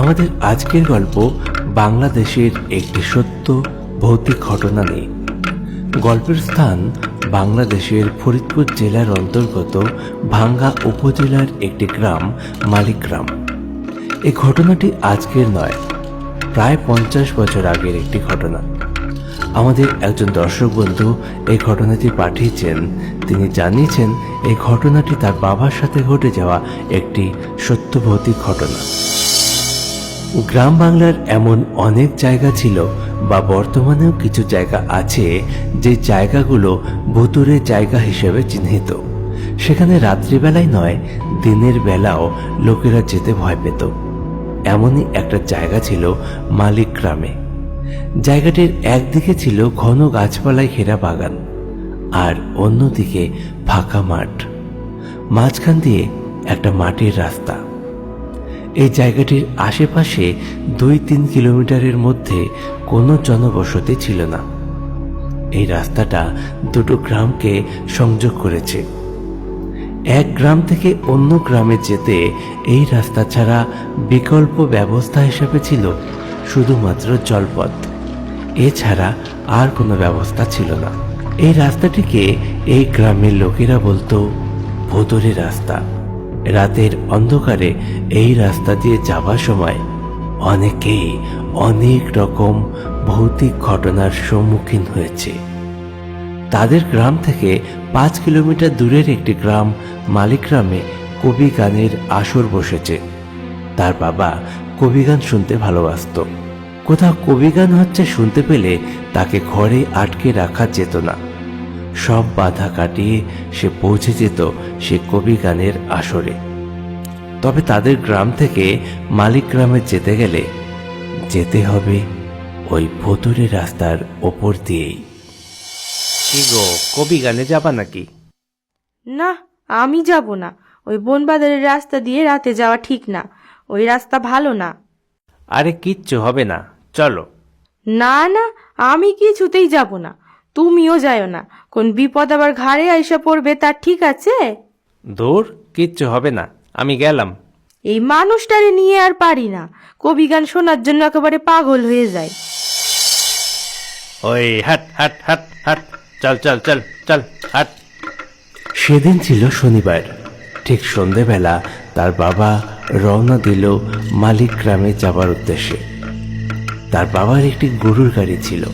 আমাদের আজকের গল্প বাংলাদেশের একটি সত্য ভৌতিক ঘটনা নিয়ে। গল্পের স্থান বাংলাদেশের ফরিদপুর জেলার অন্তর্গত ভাঙ্গা উপজেলার একটি গ্রাম মালিগ্রাম। এই ঘটনাটি আজকের নয়, প্রায় 50 বছর আগের একটি ঘটনা। আমাদের একজন দর্শক বন্ধু এই ঘটনাটি পাঠিয়েছেন। তিনি জানিয়েছেন এই ঘটনাটি তার বাবার সাথে ঘটে যাওয়া একটি সত্য ভৌতিক ঘটনা। গ্রাম বাংলার এমন অনেক জায়গা ছিল বা বর্তমানেও কিছু জায়গা আছে যে জায়গাগুলো ভুতুড়ে জায়গা হিসেবে চিহ্নিত। সেখানে রাত্রিবেলায় নয়, দিনের বেলাও লোকেরা যেতে ভয় পেত। এমনই একটা জায়গা ছিল মালিগ্রামে। জায়গাটির একদিকে ছিল ঘন গাছপালায় ঘেরা বাগান, আর অন্যদিকে ফাঁকা মাঠ, মাঝখান দিয়ে একটা মাটির রাস্তা। এই জায়গাটির আশেপাশে 2-3 কিলোমিটারের মধ্যে কোনো জনবসতি ছিল না। এই রাস্তাটা দুটো গ্রামকে সংযোগ করেছে। এক গ্রাম থেকে অন্য গ্রামে যেতে এই রাস্তা ছাড়া বিকল্প ব্যবস্থা হিসেবে ছিল শুধুমাত্র জলপথ। এছাড়া আর কোনো ব্যবস্থা ছিল না। এই রাস্তাটিকে এই গ্রামের লোকেরা বলতো ভুতুড়ে রাস্তা। রাতের অন্ধকারে এই রাস্তা দিয়ে যাবার সময় অনেকেই অনেক রকম ভৌতিক ঘটনার সম্মুখীন হয়েছে। তাদের গ্রাম থেকে 5 কিলোমিটার দূরের একটি গ্রাম মালিগ্রামে কবি গানের আসর বসেছে। তার বাবা কবি গান শুনতে ভালোবাসত। কোথাও কবি গান হচ্ছে শুনতে পেলে তাকে ঘরে আটকে রাখা যেত না। সব বাধা কাটিয়ে সে পৌঁছে যেত সে কবি গানের আসরে। তবে তাদের গ্রাম থেকে মালিগ্রামে যেতে গেলে যেতে হবে ওই ভুতুড়ে রাস্তার ওপর দিয়েই। কি গো, কবি গানে যাবা নাকি? না, আমি যাব না। ওই বনবাজারের রাস্তা দিয়ে রাতে যাওয়া ঠিক না। ওই রাস্তা ভালো না। আরে কিচ্ছু হবে না, চলো। না না, আমি কিছুতেই যাব না। তুমিও যাও না। কোন বিপদ আবার ঘাড়ে আইসা পড়বে তার ঠিক আছে? দূর, কিচ্ছু হবে না, আমি গেলাম। এই মানুষটারে নিয়ে আর পারি না। কবি গান শোনার জন্য একেবারে পাগল হয়ে যায়। ওই হাট হাট হাট হাট, চল চল চল চল হাট। সেদিন ছিল শনিবার। ঠিক সন্ধেবেলা তার বাবা রওনা দিল মালিগ্রামে যাবার উদ্দেশ্যে। তার বাবার একটি গরুর গাড়ি ছিল।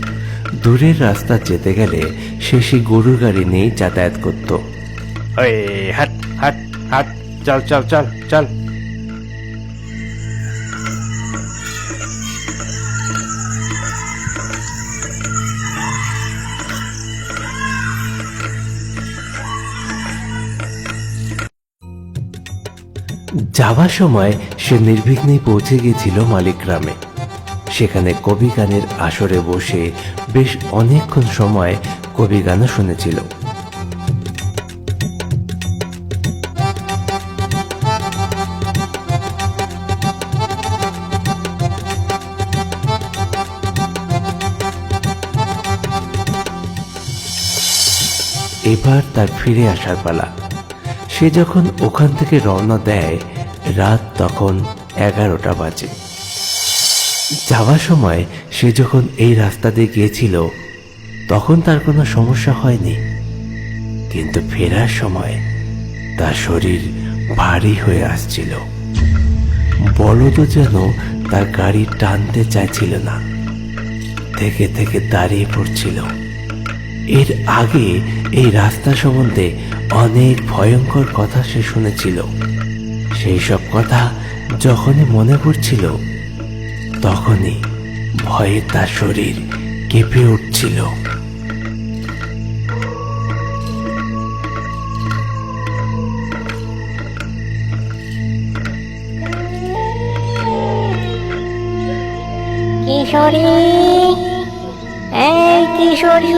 দূরের রাস্তা যেতে গেলে সে সেই গরুর গাড়ি নিয়েই যাতায়াত করত। ওই হাট হাট হাট, চল চল চল চল। যাওয়ার সময় সে নির্বিঘ্নেই পৌঁছে গিয়েছিল মালিগ্রামে। সেখানে কবি গানের আসরে বসে বেশ অনেকক্ষণ সময় কবি গানও শুনেছিল। এবার তার ফিরে আসার পালা। সে যখন ওখান থেকে রওনা দেয়, রাত তখন 11টা বাজে। যাওয়ার সময় সে যখন এই রাস্তা দিয়ে গিয়েছিল তখন তার কোনো সমস্যা হয়নি, কিন্তু ফেরার সময় তার শরীর ভারী হয়ে আসছিল। বলদও যেন তার গাড়ি টানতে চাইছিল না, থেকে থেকে দাঁড়িয়ে পড়ছিল। এর আগে এই রাস্তা সম্বন্ধে অনেক ভয়ঙ্কর কথা সে শুনেছিল। সেই সব কথা যখনই মনে পড়ছিল তখনই ভয়ে তার শরীর কেঁপে উঠছিল। কিশোরী, এই কিশোরী।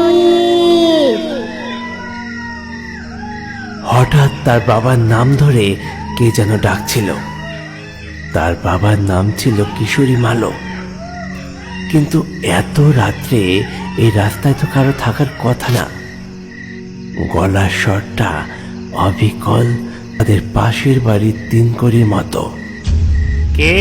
হঠাৎ তার বাবার নাম ধরে কে যেন ডাকছিল। তার বাবার নাম ছিল কিশোরী মালো। কিন্তু এত রাত্রে এই রাস্তায় তো কারো থাকার কথা না। গলার স্বরটা অবিকল তাদের পাশের বাড়ির 3 কড়ির মতো। কে?